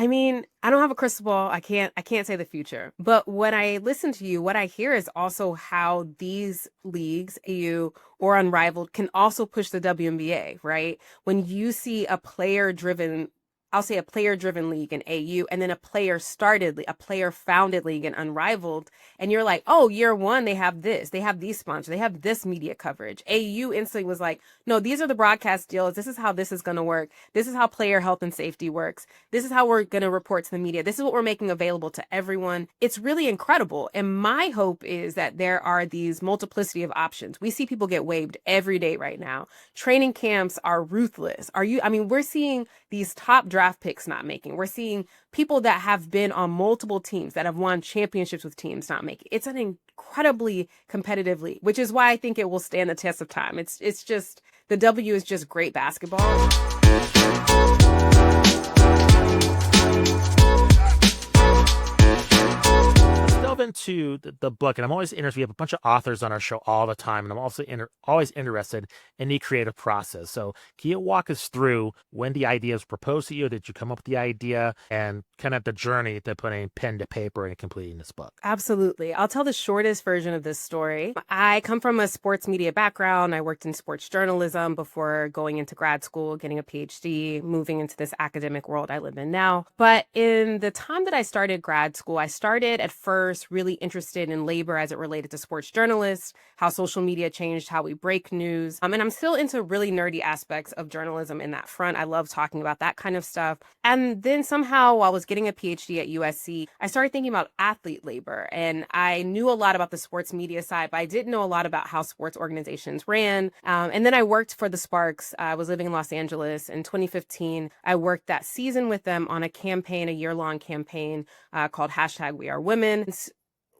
I mean, I don't have a crystal ball. I can't say the future. But when I listen to you, what I hear is also how these leagues, AU or Unrivaled, can also push the WNBA, right? When you see a player driven, I'll say a player driven league in AU and then a player founded league in Unrivaled, and you're like, oh, year one, they have these sponsors, they have this media coverage. AU instantly was like, no, these are the broadcast deals. This is how this is going to work. This is how player health and safety works. This is how we're going to report to the media. This is what we're making available to everyone. It's really incredible. And my hope is that there are these multiplicity of options. We see people get waived every day right now. Training camps are ruthless. I mean, we're seeing these top draft picks not making. We're seeing people that have been on multiple teams that have won championships with teams not making. It's an incredibly competitive league, which is why I think it will stand the test of time. It's just the W is just great basketball. Delve into the book, and I'm always interested. We have a bunch of authors on our show all the time, and I'm also always interested in the creative process. So, can you walk us through when the idea was proposed to you? Did you come up with the idea, and kind of the journey to putting pen to paper and completing this book? Absolutely. I'll tell the shortest version of this story. I come from a sports media background. I worked in sports journalism before going into grad school, getting a PhD, moving into this academic world I live in now. But in the time that I started grad school, I started at first really interested in labor as it related to sports journalists, how social media changed how we break news. And I'm still into really nerdy aspects of journalism in that front. I love talking about that kind of stuff. And then somehow, while I was getting a PhD at USC, I started thinking about athlete labor. And I knew a lot about the sports media side, but I didn't know a lot about how sports organizations ran. And then I worked for the Sparks. I was living in Los Angeles in 2015. I worked that season with them on a campaign, a year-long campaign called #WeAreWomen.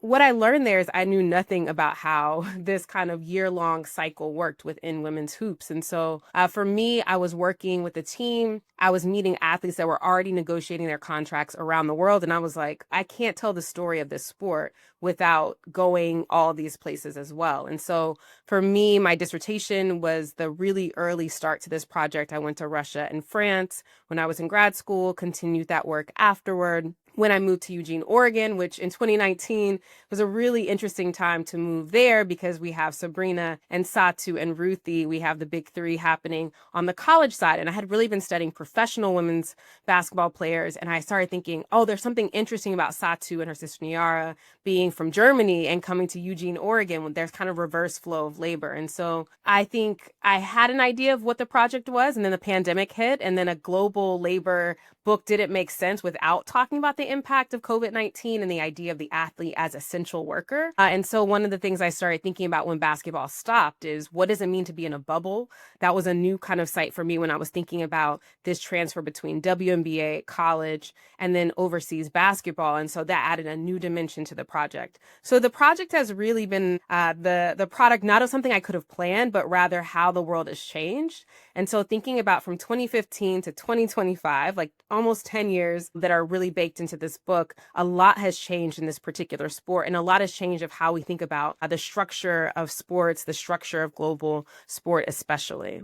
What I learned there is I knew nothing about how this kind of year-long cycle worked within women's hoops. And so for me, I was working with a team. I was meeting athletes that were already negotiating their contracts around the world. And I was like, I can't tell the story of this sport without going all these places as well. And so for me, my dissertation was the really early start to this project. I went to Russia and France when I was in grad school, continued that work afterward. When I moved to Eugene, Oregon, which in 2019 was a really interesting time to move there because we have Sabrina and Satu and Ruthie. We have the big three happening on the college side. And I had really been studying professional women's basketball players. And I started thinking, oh, there's something interesting about Satu and her sister Niara being from Germany and coming to Eugene, Oregon, when there's kind of reverse flow of labor. And so I think I had an idea of what the project was. And then the pandemic hit, and then a global labor book didn't make sense without talking about the impact of COVID-19 and the idea of the athlete as essential worker. And so one of the things I started thinking about when basketball stopped is, what does it mean to be in a bubble? That was a new kind of sight for me when I was thinking about this transfer between WNBA, college, and then overseas basketball. And so that added a new dimension to the project. So the project has really been the product not of something I could have planned, but rather how the world has changed. And so thinking about from 2015 to 2025, like almost 10 years that are really baked into this book, a lot has changed in this particular sport, and a lot has changed of how we think about the structure of sports, the structure of global sport, especially.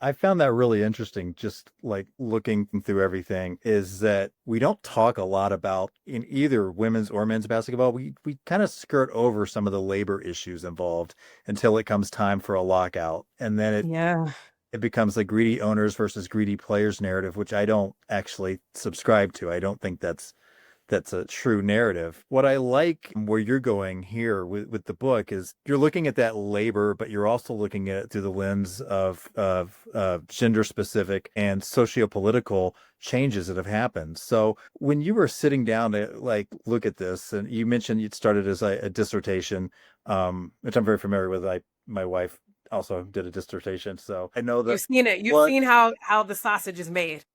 I found that really interesting, just like looking through everything, is that we don't talk a lot about, in either women's or men's basketball, we kind of skirt over some of the labor issues involved until it comes time for a lockout. And then Yeah. it becomes the greedy owners versus greedy players narrative, which I don't actually subscribe to. I don't think that's a true narrative. What I like where you're going here with the book is you're looking at that labor, but you're also looking at it through the lens of gender specific and sociopolitical changes that have happened. So when you were sitting down to like look at this, and you mentioned you'd started as a dissertation, which I'm very familiar with. My wife also did a dissertation, so I know that. You've seen it. You've What? seen how the sausage is made.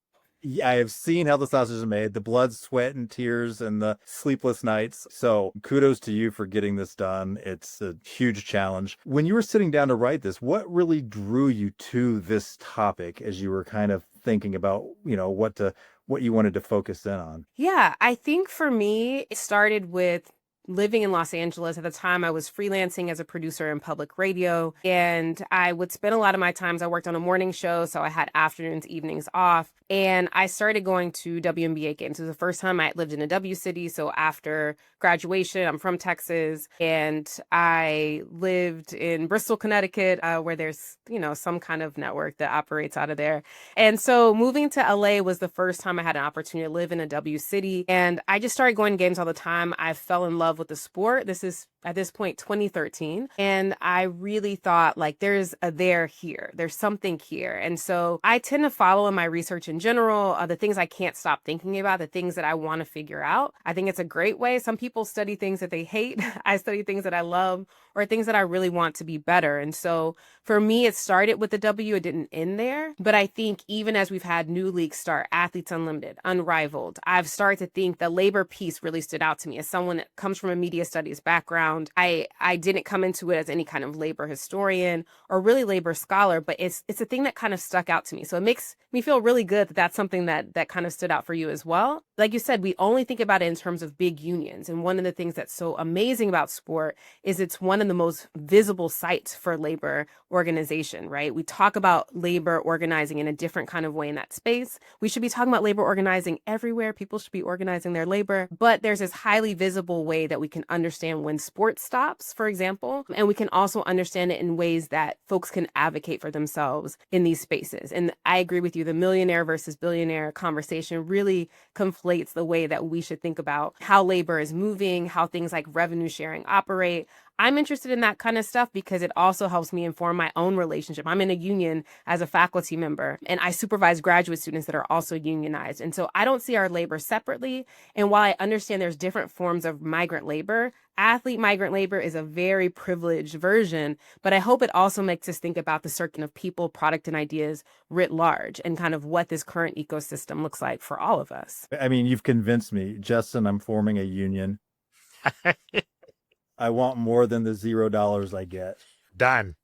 Yeah, I have seen how the sausage is made, the blood, sweat, and tears, and the sleepless nights. So kudos to you for getting this done. It's a huge challenge. When you were sitting down to write this, what really drew you to this topic as you were kind of thinking about, what you wanted to focus in on? Yeah, I think for me, it started with living in Los Angeles. At the time, I was freelancing as a producer in public radio, and I would spend a lot of my times, I worked on a morning show, so I had afternoons, evenings off. And I started going to WNBA games. It was the first time I lived in a W city. So after graduation, I'm from Texas, and I lived in Bristol, Connecticut, where there's, some kind of network that operates out of there. And so moving to LA was the first time I had an opportunity to live in a W city. And I just started going to games all the time. I fell in love with the sport. This is at this point 2013. And I really thought like there's a there here. There's something here. And so I tend to follow in my research in general, the things I can't stop thinking about, the things that I want to figure out. I think it's a great way. Some people study things that they hate. I study things that I love or things that I really want to be better. And so for me, it started with the W. It didn't end there. But I think even as we've had new leagues start, Athletes Unlimited, Unrivaled, I've started to think the labor piece really stood out to me. As someone that comes from a media studies background, I didn't come into it as any kind of labor historian or really labor scholar, but it's a thing that kind of stuck out to me. So it makes me feel really good that that's something that kind of stood out for you as well. Like you said, we only think about it in terms of big unions. And one of the things that's so amazing about sport is it's one of the most visible sites for labor organization, right? We talk about labor organizing in a different kind of way in that space. We should be talking about labor organizing everywhere. People should be organizing their labor, but there's this highly visible way that we can understand when sports stops, for example, and we can also understand it in ways that folks can advocate for themselves in these spaces. And I agree with you, the millionaire versus billionaire conversation really conflates the way that we should think about how labor is moving, how things like revenue sharing operate. I'm interested in that kind of stuff because it also helps me inform my own relationship. I'm in a union as a faculty member, and I supervise graduate students that are also unionized. And so I don't see our labor separately. And while I understand there's different forms of migrant labor, athlete migrant labor is a very privileged version, but I hope it also makes us think about the circuit of people, product, and ideas writ large and kind of what this current ecosystem looks like for all of us. I mean, you've convinced me, Justin. I'm forming a union. I want more than the $0 I get. Done.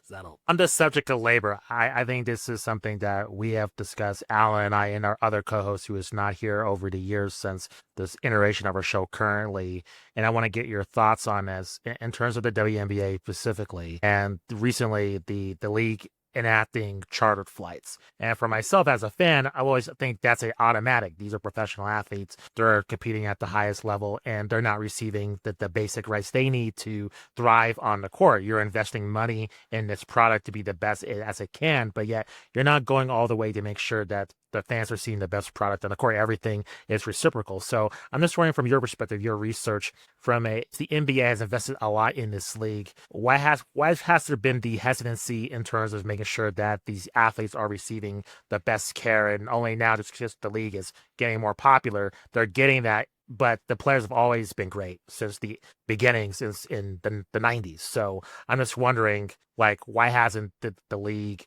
Settled. On the subject of labor, I think this is something that we have discussed, Alan and I, and our other co-host who is not here over the years since this iteration of our show currently. And I want to get your thoughts on this in terms of the WNBA specifically. And recently, the league enacting chartered flights. And for myself as a fan, I always think that's an automatic. These are professional athletes. They're competing at the highest level and they're not receiving the basic rights they need to thrive on the court. You're investing money in this product to be the best as it can, but yet you're not going all the way to make sure that the fans are seeing the best product on the court. Everything is reciprocal. So I'm just wondering from your perspective, your research the NBA has invested a lot in this league. Why has there been the hesitancy in terms of making sure that these athletes are receiving the best care? And only now just the league is getting more popular, they're getting that. But the players have always been great since the beginning, since in the 90s. So I'm just wondering, why hasn't the league,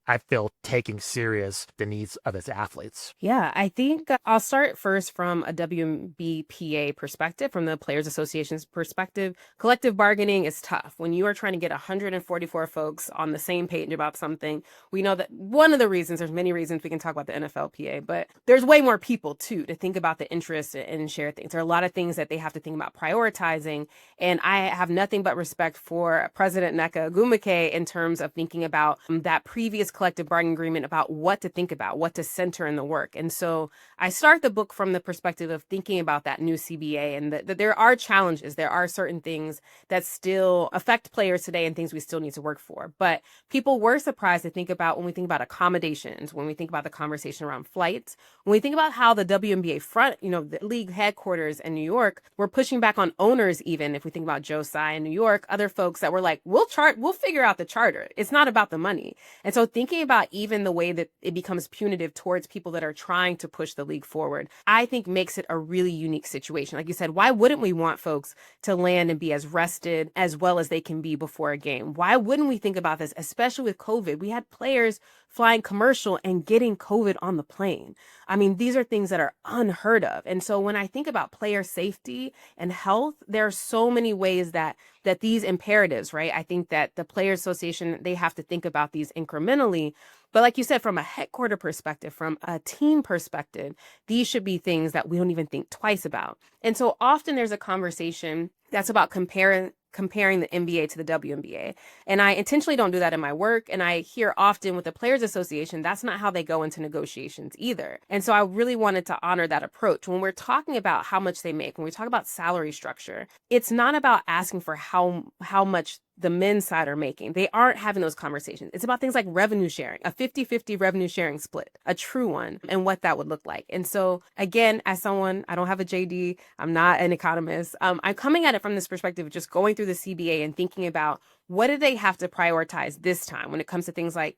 I feel, taking serious the needs of its athletes? Yeah, I think I'll start first from a WBPA perspective, from the Players Association's perspective. Collective bargaining is tough. When you are trying to get 144 folks on the same page about something, we know that one of the reasons, there's many reasons we can talk about the NFLPA, but there's way more people too to think about the interests and share things. There are a lot of things that they have to think about prioritizing. And I have nothing but respect for President Nneka Ogwumike in terms of thinking about that previous collective bargaining agreement about what to think about, what to center in the work. And so I start the book from the perspective of thinking about that new CBA and that there are challenges. There are certain things that still affect players today and things we still need to work for. But people were surprised to think about when we think about accommodations, when we think about the conversation around flights, when we think about how the WNBA front, the league headquarters in New York were pushing back on owners, even if we think about Joe Tsai in New York, other folks that were like, we'll figure out the charter. It's not about the money. And so thinking about even the way that it becomes punitive towards people that are trying to push the league forward, I think makes it a really unique situation. Like you said, why wouldn't we want folks to land and be as rested as well as they can be before a game? Why wouldn't we think about this, especially with COVID? We had players flying commercial and getting COVID on the plane. I mean, these are things that are unheard of. And so when I think about player safety and health, there are so many ways that these imperatives, right? I think that the Players Association, they have to think about these incrementally. But like you said, from a headquarter perspective, from a team perspective, these should be things that we don't even think twice about. And so often there's a conversation that's about comparing comparing the NBA to the WNBA. And I intentionally don't do that in my work. And I hear often with the Players Association, that's not how they go into negotiations either. And so I really wanted to honor that approach. When we're talking about how much they make, when we talk about salary structure, it's not about asking for how much the men's side are making. They aren't having those conversations. It's about things like revenue sharing, a 50-50 revenue sharing split, a true one, and what that would look like. And so again, as someone, I don't have a JD, I'm not an economist. I'm coming at it from this perspective of just going through the CBA and thinking about what do they have to prioritize this time when it comes to things like,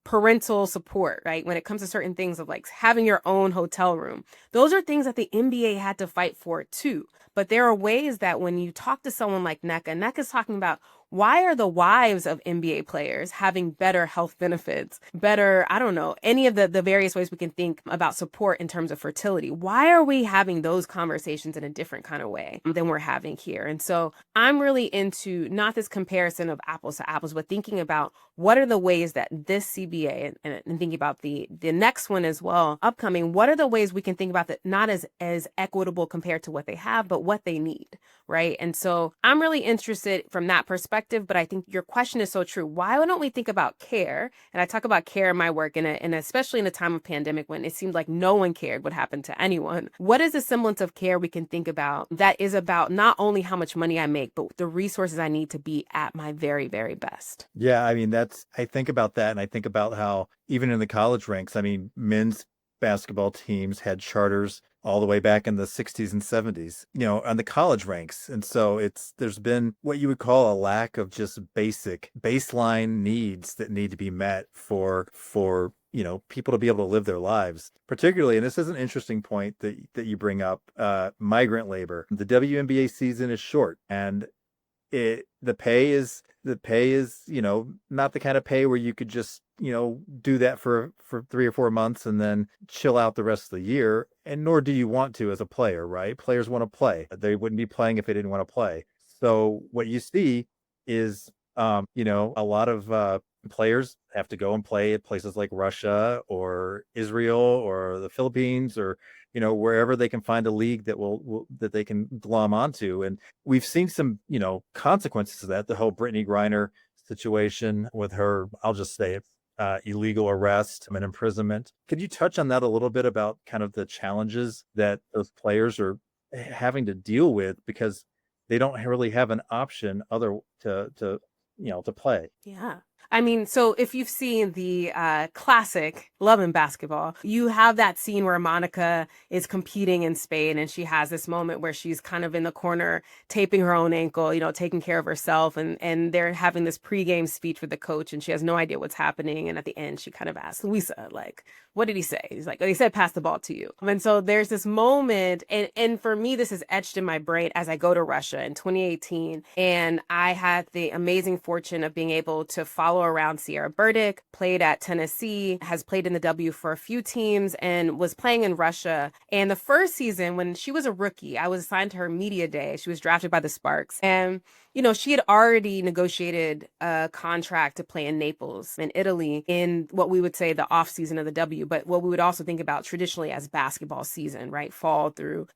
parental support, right? When it comes to certain things of like having your own hotel room, those are things that the NBA had to fight for too. But there are ways that when you talk to someone like NECA's talking about why are the wives of NBA players having better health benefits, better, I don't know, any of the various ways we can think about support in terms of fertility. Why are we having those conversations in a different kind of way than we're having here? And so I'm really into not this comparison of apples to apples, but thinking about what are the ways that this CBA and thinking about the next one as well, upcoming, what are the ways we can think about that not as equitable compared to what they have, but what they need, right? And so I'm really interested from that perspective, but I think your question is so true. Why don't we think about care? And I talk about care in my work, and especially in a time of pandemic when it seemed like no one cared what happened to anyone. What is the semblance of care we can think about that is about not only how much money I make, but the resources I need to be at my very, very best? Yeah, I mean, I think about that, and I think about how even in the college ranks, I mean, men's basketball teams had charters all the way back in the 60s and 70s, on the college ranks. And so there's been what you would call a lack of just basic baseline needs that need to be met for people to be able to live their lives. Particularly, and this is an interesting point that you bring up, migrant labor. The WNBA season is short, and the pay is not the kind of pay where you could just do that for 3 or 4 months and then chill out the rest of the year, and nor do you want to as a player, right? Players want to play. They wouldn't be playing if they didn't want to play. So what you see is a lot of players have to go and play at places like Russia or Israel or the Philippines or wherever they can find a league that they can glom onto. And we've seen some consequences of that. The whole Brittany Griner situation with her, I'll just say it, illegal arrest and imprisonment. Could you touch on that a little bit about kind of the challenges that those players are having to deal with because they don't really have an option to play? Yeah. I mean, so if you've seen the classic Love and Basketball, you have that scene where Monica is competing in Spain and she has this moment where she's kind of in the corner taping her own ankle, taking care of herself. And they're having this pregame speech with the coach and she has no idea what's happening. And at the end, she kind of asks Luisa, like, what did he say? He's like, he said, pass the ball to you. And so there's this moment. And for me, this is etched in my brain as I go to Russia in 2018. And I had the amazing fortune of being able to follow around Sierra Burdick, played at Tennessee, has played in the W for a few teams, and was playing in Russia. And the first season, when she was a rookie, I was assigned to her media day. She was drafted by the Sparks. And she had already negotiated a contract to play in Naples, in Italy, in what we would say the off season of the W, but what we would also think about traditionally as basketball season, right? Fall through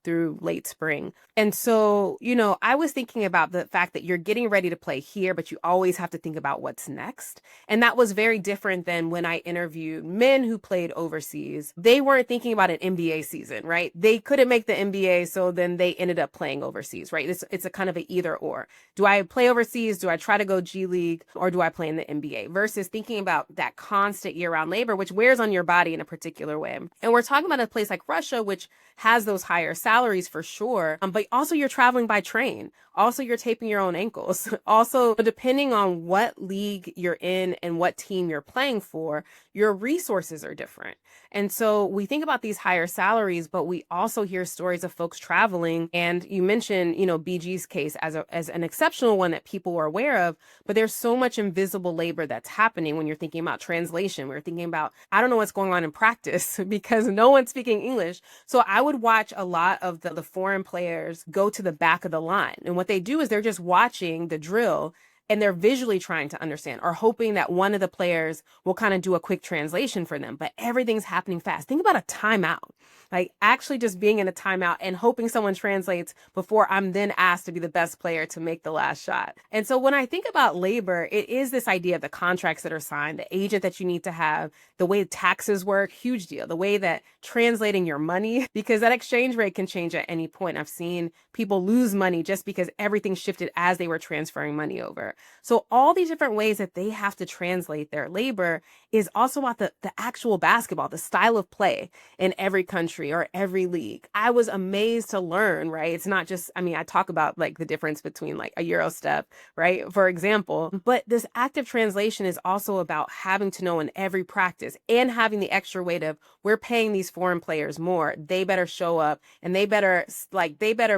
late spring. And so, I was thinking about the fact that you're getting ready to play here, but you always have to think about what's next. And that was very different than when I interviewed men who played overseas. They weren't thinking about an NBA season, right? They couldn't make the NBA, so then they ended up playing overseas, right? It's a kind of an either or. Do I play overseas? Do I try to go G League? Or do I play in the NBA? Versus thinking about that constant year-round labor, which wears on your body in a particular way. And we're talking about a place like Russia, which has those higher salaries for sure. But also you're traveling by train. Also, you're taping your own ankles. Also, depending on what league you're in and what team you're playing for, your resources are different. And so we think about these higher salaries, but we also hear stories of folks traveling. And you mentioned, BG's case as an exceptional one that people are aware of, but there's so much invisible labor that's happening when you're thinking about translation. We're thinking about, I don't know what's going on in practice because no one's speaking English. So I would watch a lot of the foreign players go to the back of the line. And what they do is they're just watching the drill and they're visually trying to understand or hoping that one of the players will kind of do a quick translation for them. But everything's happening fast. Think about a timeout. Like actually just being in a timeout and hoping someone translates before I'm then asked to be the best player to make the last shot. And so when I think about labor, it is this idea of the contracts that are signed, the agent that you need to have, the way taxes work, huge deal. The way that translating your money, because that exchange rate can change at any point. I've seen people lose money just because everything shifted as they were transferring money over. So all these different ways that they have to translate their labor is also about the actual basketball, the style of play in every country or every league. I was amazed to learn, right? It's not just, I mean, I talk about like the difference between like a Euro step, right? For example, but this active translation is also about having to know in every practice and having the extra weight of we're paying these foreign players more. They better show up and they better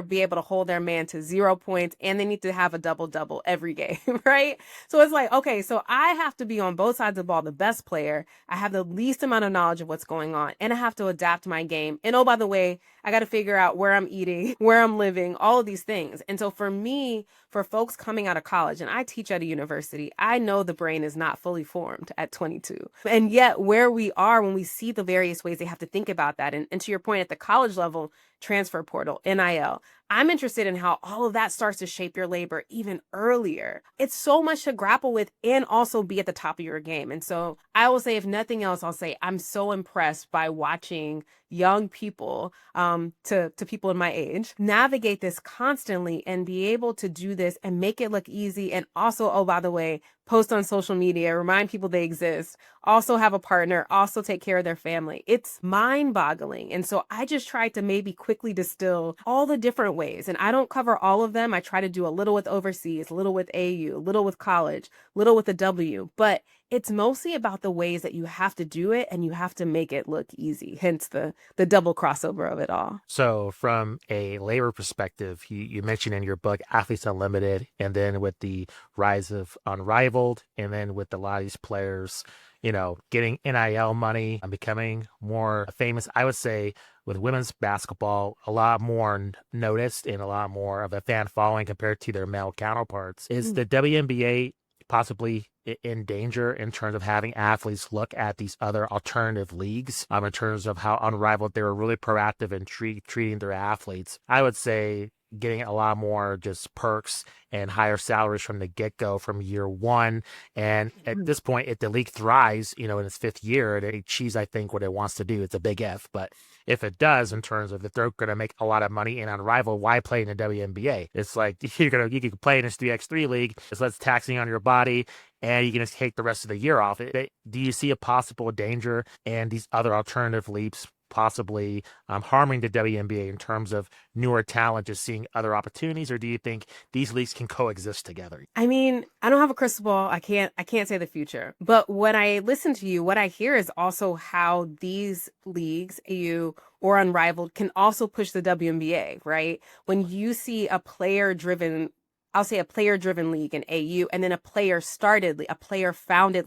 be able to hold their man to 0 points and they need to have a double every game, right? So it's like, okay, so I have to be on both sides of the ball, the best player. I have the least amount of knowledge of what's going on and I have to adapt my game. And oh, by the way, I got to figure out where I'm eating, where I'm living, all of these things. And so for me, for folks coming out of college, and I teach at a university, I know the brain is not fully formed at 22. And yet where we are when we see the various ways they have to think about that. And to your point, at the college level, transfer portal, NIL, I'm interested in how all of that starts to shape your labor even earlier. It's so much to grapple with and also be at the top of your game. And so I will say, if nothing else, I'll say I'm so impressed by watching young people, to people in my age, navigate this constantly and be able to do this and make it look easy. And also, oh, by the way, post on social media, remind people they exist, also have a partner, also take care of their family. It's mind boggling. And so I just tried to maybe quickly distill all the different ways. And I don't cover all of them. I try to do a little with overseas, a little with AU, a little with college, a little with the W, but it's mostly about the ways that you have to do it and you have to make it look easy, hence the double crossover of it all. So from a labor perspective, you mentioned in your book, Athletes Unlimited, and then with the rise of Unrivaled, and then with a lot of these players, getting NIL money and becoming more famous, I would say with women's basketball, a lot more noticed and a lot more of a fan following compared to their male counterparts. Is the WNBA possibly in danger in terms of having athletes look at these other alternative leagues, in terms of how Unrivaled, they were really proactive in treating their athletes? I would say getting a lot more just perks and higher salaries from the get-go from year one. And at this point, if the league thrives, in its fifth year, it achieves, I think, what it wants to do. It's a big if, but if it does, in terms of if they're going to make a lot of money in Unrivaled, why play in the WNBA? It's like you can play in this 3x3 league. It's less taxing on your body, and you can just take the rest of the year off. Do you see a possible danger and these other alternative leaps possibly harming the WNBA in terms of newer talent just seeing other opportunities, or do you think these leagues can coexist together? I mean, I don't have a crystal ball. I can't say the future. But when I listen to you, what I hear is also how these leagues, AU or Unrivaled, can also push the WNBA, right? When you see a player-driven league in AU, and then a player-founded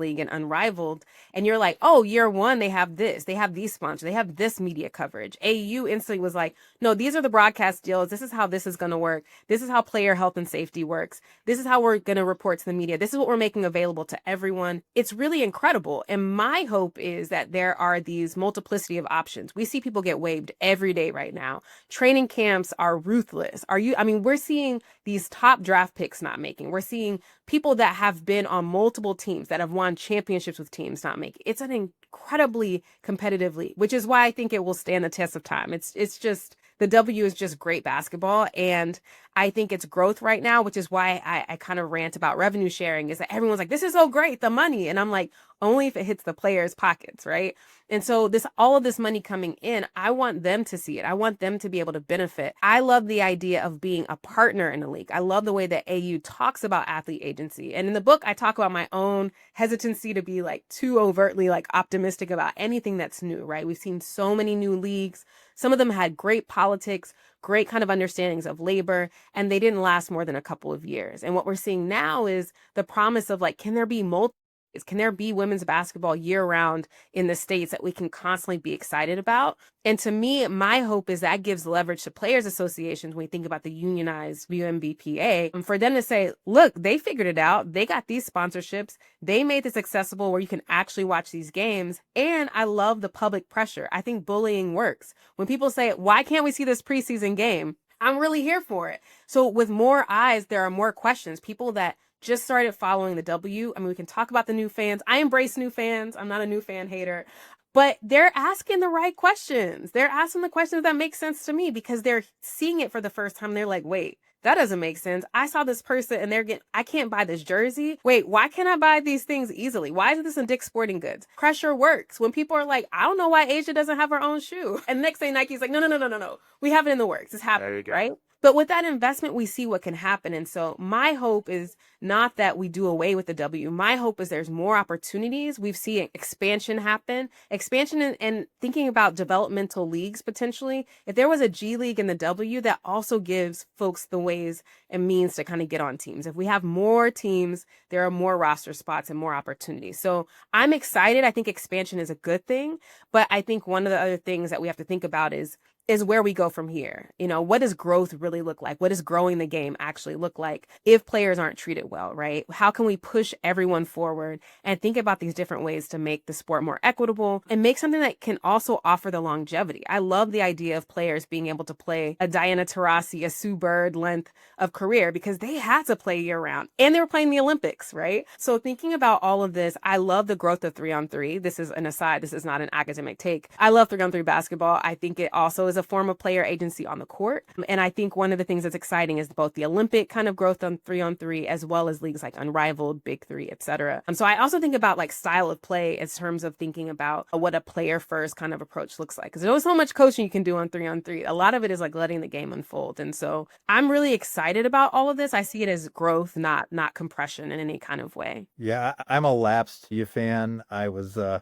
league in Unrivaled, and you're like, oh, year one, they have this, they have these sponsors, they have this media coverage. AU instantly was like, no, these are the broadcast deals. This is how this is going to work. This is how player health and safety works. This is how we're going to report to the media. This is what we're making available to everyone. It's really incredible. And my hope is that there are these multiplicity of options. We see people get waived every day right now. Training camps are ruthless. We're seeing these top draft picks not making. We're seeing people that have been on multiple teams that have won championships with teams not making. It's an incredibly competitive league, which is why I think it will stand the test of time. It's just, the W is just great basketball. And I think it's growth right now, which is why I kind of rant about revenue sharing, is that everyone's like, this is so great, the money. And I'm like, only if it hits the players' pockets, right? And so all of this money coming in, I want them to see it. I want them to be able to benefit. I love the idea of being a partner in a league. I love the way that AU talks about athlete agency. And in the book, I talk about my own hesitancy to be like too overtly like optimistic about anything that's new, right? We've seen so many new leagues. Some of them had great politics, great kind of understandings of labor, and they didn't last more than a couple of years. And what we're seeing now is the promise of like, can there be multiple Can there be women's basketball year round in the States that we can constantly be excited about? And to me, my hope is that gives leverage to players associations when we think about the unionized WNBPA, and for them to say, look, they figured it out. They got these sponsorships. They made this accessible where you can actually watch these games. And I love the public pressure. I think bullying works. When people say, why can't we see this preseason game? I'm really here for it. So with more eyes, there are more questions. People that just started following the W. I mean, we can talk about the new fans. I embrace new fans. I'm not a new fan hater. But they're asking the right questions. They're asking the questions that make sense to me because they're seeing it for the first time. They're like, wait, that doesn't make sense. I saw this person and I can't buy this jersey. Wait, why can't I buy these things easily? Why isn't this in Dick's Sporting Goods? Pressure works. When people are like, I don't know why Asia doesn't have her own shoe. And next day Nike's like, no. We have it in the works. It's happening, right? But with that investment, we see what can happen. And so my hope is not that we do away with the W. My hope is there's more opportunities. We've seen expansion happen. Expansion and thinking about developmental leagues potentially. If there was a G League in the W, that also gives folks the ways and means to kind of get on teams. If we have more teams, there are more roster spots and more opportunities. So I'm excited. I think expansion is a good thing. But I think one of the other things that we have to think about is where we go from here. You know, what does growth really look like? What does growing the game actually look like if players aren't treated well, right? How can we push everyone forward and think about these different ways to make the sport more equitable and make something that can also offer the longevity? I love the idea of players being able to play a Diana Taurasi, a Sue Bird length of career because they had to play year round and they were playing the Olympics, right? So thinking about all of this, I love the growth of 3-on-3. This is an aside. This is not an academic take. I love 3-on-3 basketball. I think it also is a form of player agency on the court. And I think one of the things that's exciting is both the Olympic kind of growth on 3-on-3 as well as leagues like Unrivaled, Big Three, etc. So I also think about like style of play in terms of thinking about what a player first kind of approach looks like. Because there's so much coaching you can do on 3-on-3. A lot of it is like letting the game unfold. And so I'm really excited about all of this. I see it as growth, not compression in any kind of way. Yeah, I'm a lapsed U fan. I was an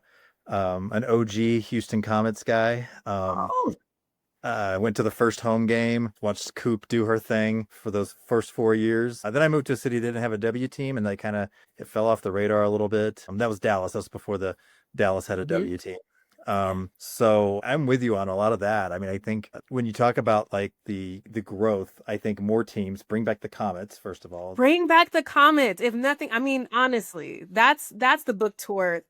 OG Houston Comets guy. Went to the first home game, watched Coop do her thing for those first 4 years. Then I moved to a city that didn't have a W team, and it fell off the radar a little bit. That was Dallas. That was before the Dallas had a W team. So I'm with you on a lot of that. I mean, I think when you talk about like the growth, I think more teams bring back the Comets, first of all. Bring back the Comets. If nothing, I mean, honestly, that's the book tour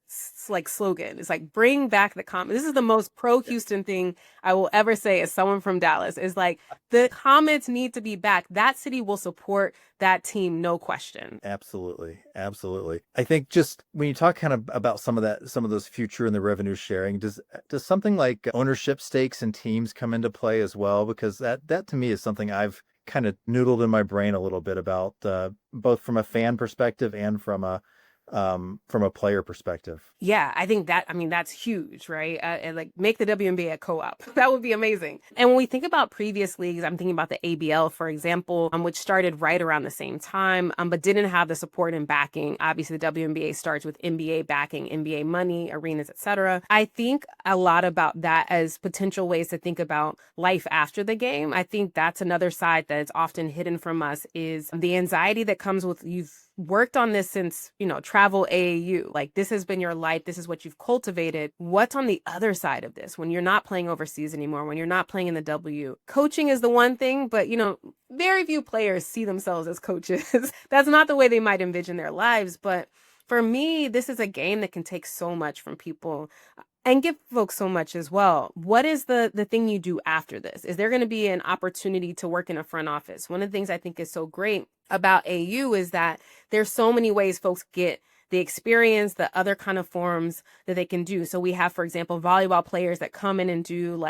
like slogan. It's like, bring back the Comets. This is the most pro Houston thing I will ever say as someone from Dallas. Is like, the Comets need to be back. That city will support that team, no question. Absolutely. I think just when you talk kind of about some of those future and the revenue sharing, does something like ownership stakes in teams come into play as well? Because that to me is something I've kind of noodled in my brain a little bit about, both from a fan perspective and from a player perspective. Yeah, I think that's huge, right? And like make the WNBA a co-op. That would be amazing. And when we think about previous leagues, I'm thinking about the ABL, for example, which started right around the same time, but didn't have the support and backing. Obviously, the WNBA starts with NBA backing, NBA money, arenas, etc. I think a lot about that as potential ways to think about life after the game. I think that's another side that is often hidden from us is the anxiety that comes with you've worked on this since, travel AAU. Like, this has been your life. This is what you've cultivated. What's on the other side of this when you're not playing overseas anymore, when you're not playing in the W? Coaching is the one thing, but, very few players see themselves as coaches. That's not the way they might envision their lives. But for me, this is a game that can take so much from people and give folks so much as well. What is the thing you do after this? Is there going to be an opportunity to work in a front office? One of the things I think is so great about AU is that there's so many ways folks get the experience, the other kind of forms that they can do. So we have, for example, volleyball players that come in and do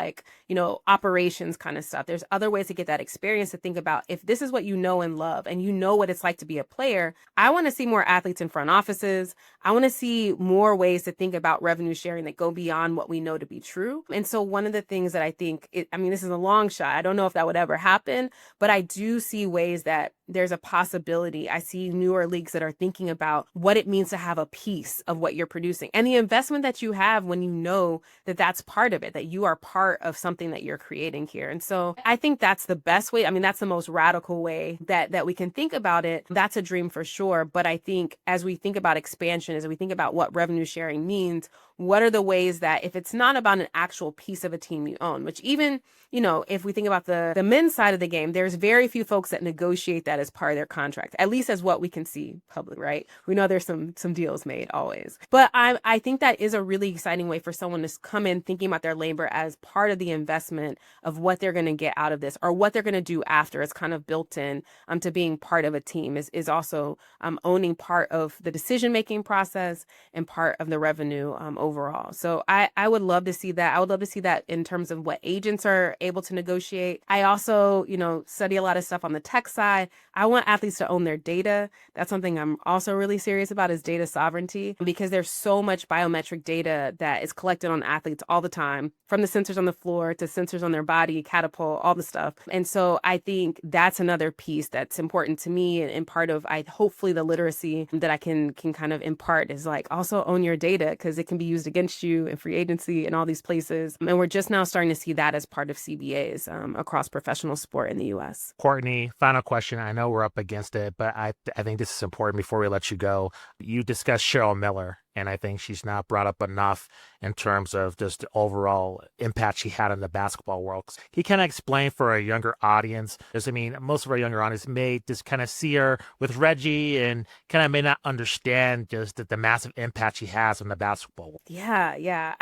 operations kind of stuff. There's other ways to get that experience to think about if this is what you know and love and you know what it's like to be a player. I want to see more athletes in front offices. I want to see more ways to think about revenue sharing that go beyond what we know to be true. And so one of the things that I think, this is a long shot. I don't know if that would ever happen, but I do see ways that there's a possibility. I see newer leagues that are thinking about what it means to to have a piece of what you're producing, and the investment that you have when you know that that's part of it, that you are part of something that you're creating here. And so I think that's the best way. I mean, that's the most radical way that we can think about it. That's a dream for sure. But I think as we think about expansion, as we think about what revenue sharing means, what are the ways that if it's not about an actual piece of a team you own, which even, if we think about the men's side of the game, there's very few folks that negotiate that as part of their contract, at least as what we can see public, right? We know there's some deals made always. But I think that is a really exciting way for someone to come in thinking about their labor as part of the investment of what they're going to get out of this or what they're going to do after. It's kind of built in to being part of a team is also owning part of the decision-making process and part of the revenue overall. So I would love to see that. I would love to see that in terms of what agents are able to negotiate. I also, study a lot of stuff on the tech side. I want athletes to own their data. That's something I'm also really serious about is data sovereignty, because there's so much biometric data that is collected on athletes all the time, from the sensors on the floor to sensors on their body, catapult, all the stuff. And so I think that's another piece that's important to me, and part of hopefully the literacy that I can kind of impart is like also own your data, because it can be used against you in free agency and all these places. And we're just now starting to see that as part of CBAs across professional sport in the US. Courtney, final question. I know we're up against it, but I think this is important before we let you go. You discussed Sheryl Miller, and I think she's not brought up enough in terms of just the overall impact she had in the basketball world. Can you kind of explain for a younger audience? Because, most of our younger audience may just kind of see her with Reggie and kind of may not understand just the massive impact she has on the basketball world. Yeah.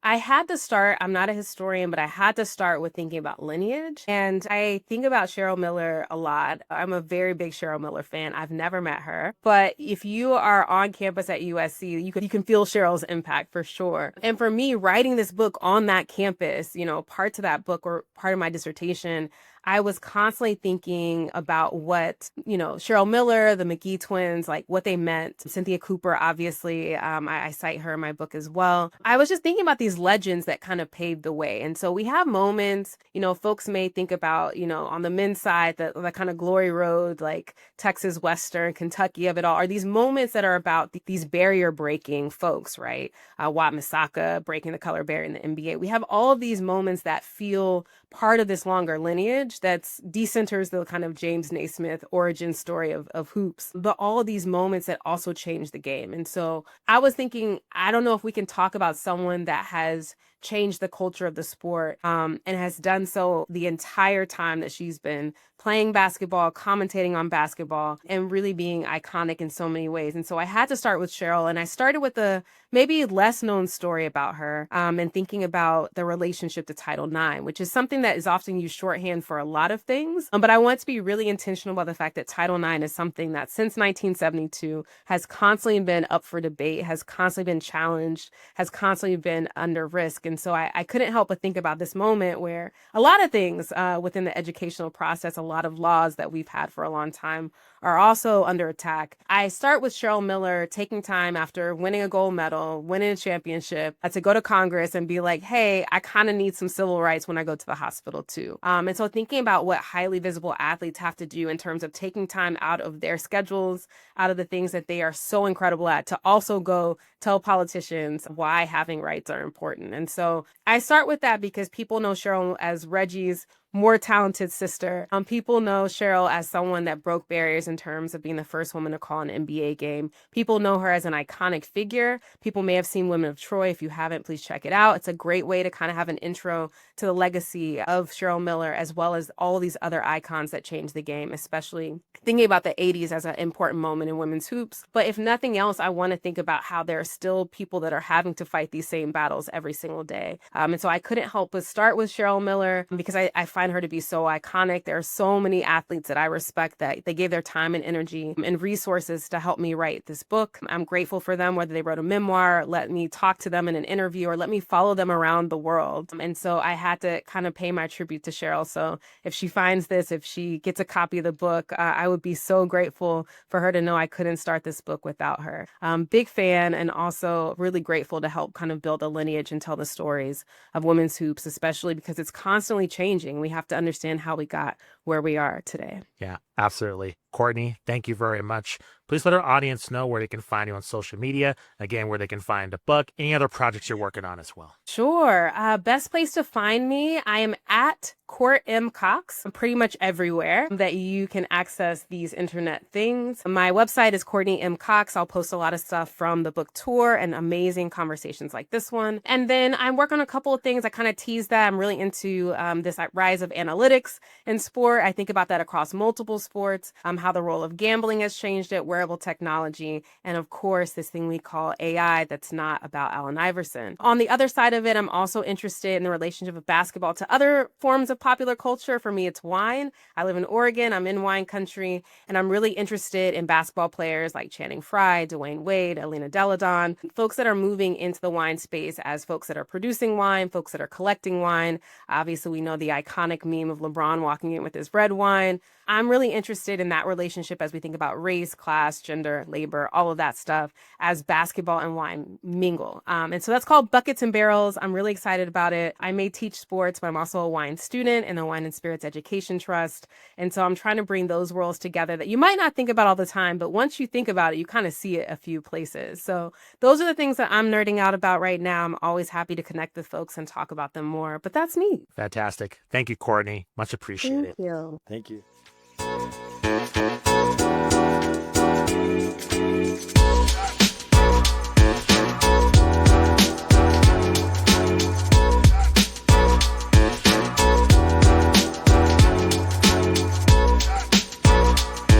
I had to start, I'm not a historian, but I had to start with thinking about lineage. And I think about Sheryl Miller a lot. I'm a very big Sheryl Miller fan. I've never met her. But if you are on campus at USC, you can feel Sheryl's impact for sure. And for me, writing this book on that campus, parts of that book or part of my dissertation, I was constantly thinking about what, Sheryl Miller, the McGee twins, like what they meant. Cynthia Cooper, obviously, I cite her in my book as well. I was just thinking about these legends that kind of paved the way. And so we have moments, folks may think about, on the men's side, the kind of glory road, like Texas Western, Kentucky of it all, are these moments that are about these barrier breaking folks, right? Wat Misaka breaking the color barrier in the NBA. We have all of these moments that feel part of this longer lineage that's decenters the kind of James Naismith origin story of hoops, but all of these moments that also change the game. And so I was thinking, I don't know if we can talk about someone that has changed the culture of the sport and has done so the entire time that she's been playing basketball, commentating on basketball, and really being iconic in so many ways. And so I had to start with Sheryl, and I started with a maybe less known story about her and thinking about the relationship to Title IX, which is something that is often used shorthand for a lot of things. But I want to be really intentional about the fact that Title IX is something that since 1972 has constantly been up for debate, has constantly been challenged, has constantly been under risk. And so I couldn't help but think about this moment where a lot of things within the educational process, a lot of laws that we've had for a long time are also under attack. I start with Sheryl Miller taking time after winning a gold medal, winning a championship, to go to Congress and be like, hey, I kind of need some civil rights when I go to the hospital too. And so thinking about what highly visible athletes have to do in terms of taking time out of their schedules, out of the things that they are so incredible at, to also go tell politicians why having rights are important. And so I start with that because people know Sheryl as Reggie's more talented sister. People know Sheryl as someone that broke barriers in terms of being the first woman to call an NBA game. People know her as an iconic figure. People may have seen Women of Troy. If you haven't, please check it out. It's a great way to kind of have an intro to the legacy of Sheryl Miller, as well as all these other icons that changed the game, especially thinking about the 80s as an important moment in women's hoops. But if nothing else, I want to think about how there are still people that are having to fight these same battles every single day. And so I couldn't help but start with Sheryl Miller because I find her to be so iconic. There are so many athletes that I respect that they gave their time and energy and resources to help me write this book. I'm grateful for them, whether they wrote a memoir, let me talk to them in an interview, or let me follow them around the world. And so I had to kind of pay my tribute to Sheryl. So if she finds this, if she gets a copy of the book, I would be so grateful for her to know I couldn't start this book without her. Big fan, and also really grateful to help kind of build a lineage and tell the stories of women's hoops, especially because it's constantly changing. We have to understand how we got where we are today. Yeah. Absolutely. Courtney, thank you very much. Please let our audience know where they can find you on social media. Again, where they can find the book, any other projects you're working on as well. Sure. Best place to find me, I am at Court M Cox. I'm pretty much everywhere that you can access these internet things. My website is Courtney M Cox. I'll post a lot of stuff from the book tour and amazing conversations like this one. And then I work on a couple of things. I kind of tease that. I'm really into this rise of analytics in sport. I think about that across multiple sports, how the role of gambling has changed it, wearable technology, and of course, this thing we call AI that's not about Allen Iverson. On the other side of it, I'm also interested in the relationship of basketball to other forms of popular culture. For me, it's wine. I live in Oregon. I'm in wine country, and I'm really interested in basketball players like Channing Frye, Dwayne Wade, Alina Deladon, folks that are moving into the wine space as folks that are producing wine, folks that are collecting wine. Obviously, we know the iconic meme of LeBron walking in with his red wine. I'm really interested in that relationship as we think about race, class, gender, labor, all of that stuff as basketball and wine mingle. And so that's called Buckets and Barrels. I'm really excited about it. I may teach sports, but I'm also a wine student in the Wine and Spirits Education Trust. And so I'm trying to bring those worlds together that you might not think about all the time, but once you think about it, you kind of see it a few places. So those are the things that I'm nerding out about right now. I'm always happy to connect with folks and talk about them more, but that's me. Fantastic. Thank you, Courtney. Much appreciated. Thank you. Thank you.